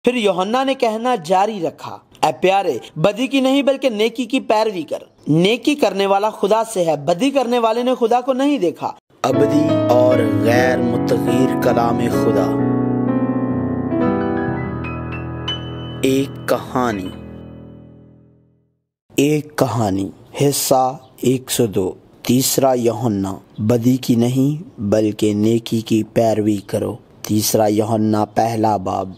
फिर यूहन्ना ने कहना जारी रखा, ऐ प्यारे, बदी की नहीं बल्कि नेकी की पैरवी कर। नेकी करने वाला खुदा से है, बदी करने वाले ने खुदा को नहीं देखा। अबदी और गैर मुतगीर कलाम खुदा। एक कहानी हिस्सा 102। तीसरा यूहन्ना, बदी की नहीं बल्कि नेकी की पैरवी करो। तीसरा यूहन्ना पहला बाब।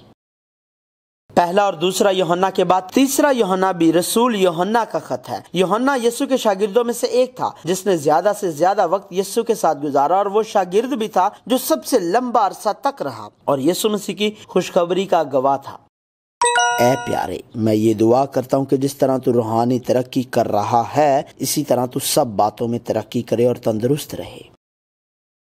पहला और दूसरा यूहन्ना के बाद तीसरा यूहन्ना भी रसूल यूहन्ना का खत है। यूहन्ना यीशु के शागिर्दों में से एक था जिसने ज्यादा से ज्यादा वक्त यीशु के साथ गुजारा, और वो शागिर्द भी था जो सबसे लंबा अरसा तक रहा और यीशु मसीह की खुशखबरी का गवाह था। ऐ प्यारे, मैं ये दुआ करता हूँ कि जिस तरह तू रूहानी तरक्की कर रहा है, इसी तरह तू सब बातों में तरक्की करे और तंदुरुस्त रहे।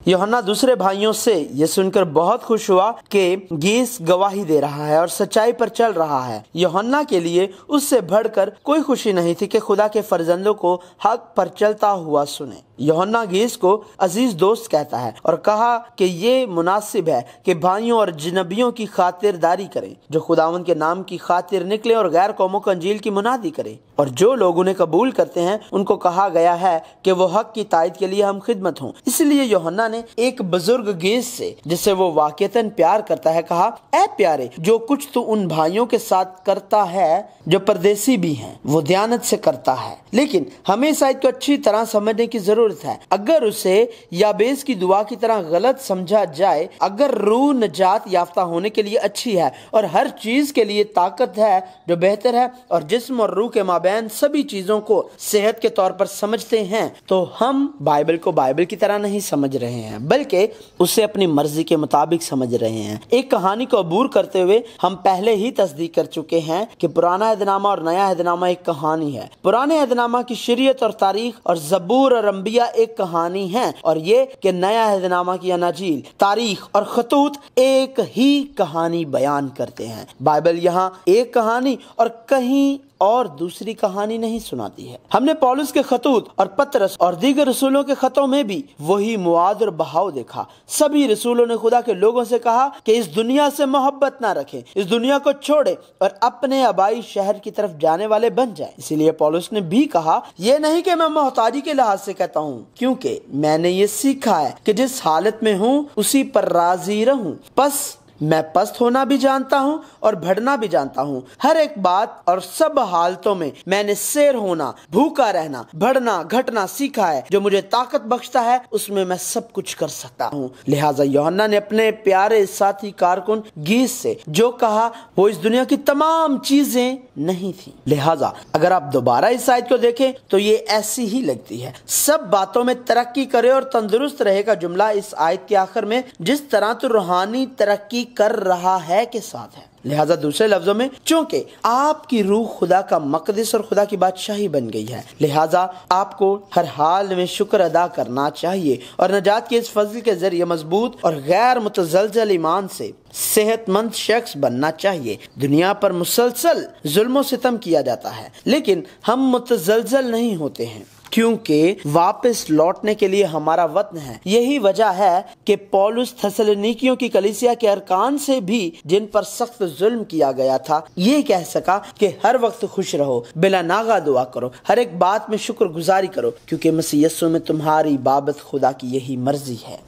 यूहन्ना दूसरे भाइयों से ये सुनकर बहुत खुश हुआ कि गीस गवाही दे रहा है और सच्चाई पर चल रहा है। यूहन्ना के लिए उससे बढ़कर कोई खुशी नहीं थी कि खुदा के फर्जंदों को हक पर चलता हुआ सुने। यूहन्ना गीस को अजीज दोस्त कहता है और कहा कि ये मुनासिब है कि भाइयों और अजनबियों की खातिरदारी करें जो खुदावंद के नाम की खातिर निकले और गैर कौमों को अंजील की मुनादी करें, और जो लोग उन्हें कबूल करते हैं उनको कहा गया है कि वो हक की तायद के लिए हम खिदमत हों। इसलिए यूहन्ना ने एक बुजुर्ग गीस से, जिसे वो वाकईतन प्यार करता है, कहा, ऐ प्यारे, जो कुछ तू उन भाइयों के साथ करता है जो परदेसी भी हैं, वो दयानत से करता है, लेकिन हमें इस आयत को अच्छी तरह समझने की जरूरत है। अगर उसे याबेस की दुआ की तरह गलत समझा जाए, अगर रूह नजात याफ्ता होने के लिए अच्छी है और हर चीज के लिए ताकत है जो बेहतर है, और जिस्म और रूह के माबैन सभी चीजों को सेहत के तौर पर समझते हैं, तो हम बाइबल को बाइबल की तरह नहीं समझ रहे हैं बल्कि उसे अपनी मर्जी के मुताबिक समझ रहे हैं। एक कहानी को अबूर करते हुए हम पहले ही तस्दीक कर चुके हैं कि पुराना अहदनामा और नया अहदनामा एक कहानी है। पुराने अहदनामा की शरीयत और तारीख और ज़बूर और अंबिया एक कहानी है, और ये कि नया अहदनामा की अनाजील, तारीख और खतूत एक ही कहानी बयान करते हैं। बाइबल यहाँ एक कहानी और कहीं और दूसरी कहानी नहीं सुनाती है। हमने पौलुस के खतूत और पतरस और दीगर रसूलों के खतों में भी वही मुआद और बहाव देखा। सभी रसूलों ने खुदा के लोगों से कहा कि इस दुनिया से मोहब्बत ना रखें, इस दुनिया को छोड़े और अपने आबाई शहर की तरफ जाने वाले बन जाए। इसीलिए पौलुस ने भी कहा, ये नहीं कि मैं मोहताजी के लिहाज से कहता हूँ, क्योंकि मैंने ये सीखा है कि जिस हालत में हूँ उसी पर राजी रहूं। बस मैं पस्त होना भी जानता हूँ और बढ़ना भी जानता हूँ। हर एक बात और सब हालतों में मैंने शेर होना, भूखा रहना, बढ़ना, घटना सीखा है। जो मुझे ताकत बख्शता है उसमें मैं सब कुछ कर सकता हूँ। लिहाजा यूहन्ना ने अपने प्यारे साथी कारकुन गीस से जो कहा वो इस दुनिया की तमाम चीजें नहीं थी। लिहाजा अगर आप दोबारा इस आयत को देखें तो ये ऐसी ही लगती है। सब बातों में तरक्की करे और तंदुरुस्त रहे का जुमला इस आयत के आखिर में जिस तरह तो रूहानी तरक्की कर रहा है के साथ है। लिहाजा दूसरे लफ्जों में, चूंकि आपकी रूह खुदा का मकदस और खुदा की बादशाही बन गई है, लिहाजा आपको हर हाल में शुक्र अदा करना चाहिए और नजात के इस फजल के जरिए मजबूत और गैर मुतजलजल ईमान से सेहतमंद शख्स बनना चाहिए। दुनिया पर मुसलसल जुल्म सितम किया जाता है, लेकिन हम मुतजलजल नहीं होते हैं क्योंकि वापस लौटने के लिए हमारा वतन है। यही वजह है कि पौलुस थेसलोनिकियों की कलीसिया के अरकान से भी जिन पर सख्त जुल्म किया गया था ये कह सका कि हर वक्त खुश रहो, बिला नागा दुआ करो, हर एक बात में शुक्रगुजारी करो, क्योंकि मसीह यीशु में तुम्हारी बाबत खुदा की यही मर्जी है।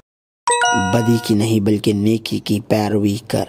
बदी की नहीं बल्कि नेकी की पैरवी कर।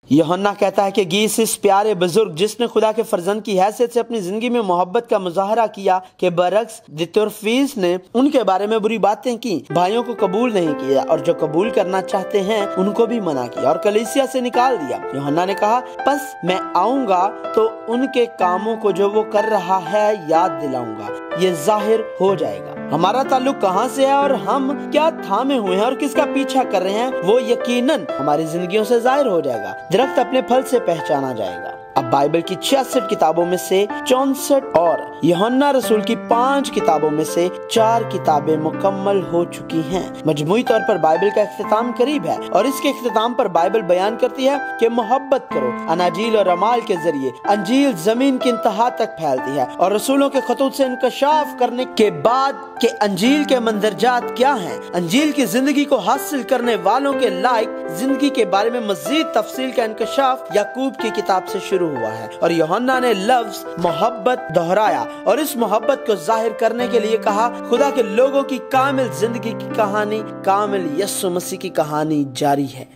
यूहन्ना कहता है कि गीस इस प्यारे बुजुर्ग जिसने खुदा के फर्जंद की हैसियत से अपनी जिंदगी में मोहब्बत का मुजाहरा किया के बरक्स दितुरफीस ने उनके बारे में बुरी बातें की, भाइयों को कबूल नहीं किया और जो कबूल करना चाहते हैं उनको भी मना किया और कलीसिया से निकाल दिया। यूहन्ना ने कहा, बस मैं आऊंगा तो उनके कामों को जो वो कर रहा है याद दिलाऊंगा, ये जाहिर हो जाएगा। हमारा ताल्लुक कहाँ से है और हम क्या थामे हुए हैं और किसका पीछा कर रहे हैं वो यकीनन हमारी जिंदगियों से जाहिर हो जाएगा। दरख्त अपने फल से पहचाना जाएगा। अब बाइबल की 66 किताबों में से 64 और यूहन्ना रसूल की 5 किताबों में से 4 किताबें मुकम्मल हो चुकी हैं। मजमूई तौर पर बाइबल का इख्तिताम करीब है और इसके इख्तिताम पर बाइबल बयान करती है कि मोहब्बत करो। अनाजील और अमाल के जरिए अंजील जमीन की इंतहा तक फैलती है और रसूलों के खतूत से इंकशाफ करने के बाद कि अंजील के मंदरजात क्या हैं, अंजील की जिंदगी को हासिल करने वालों के लायक जिंदगी के बारे में मजीद तफसील का इंकशाफ याकूब की किताब से शुरू हुआ है और यूहन्ना ने लफ्ज मोहब्बत दोहराया और इस मोहब्बत को जाहिर करने के लिए कहा खुदा के लोगों की कामिल जिंदगी की कहानी, कामिल यीशु मसीह की कहानी जारी है।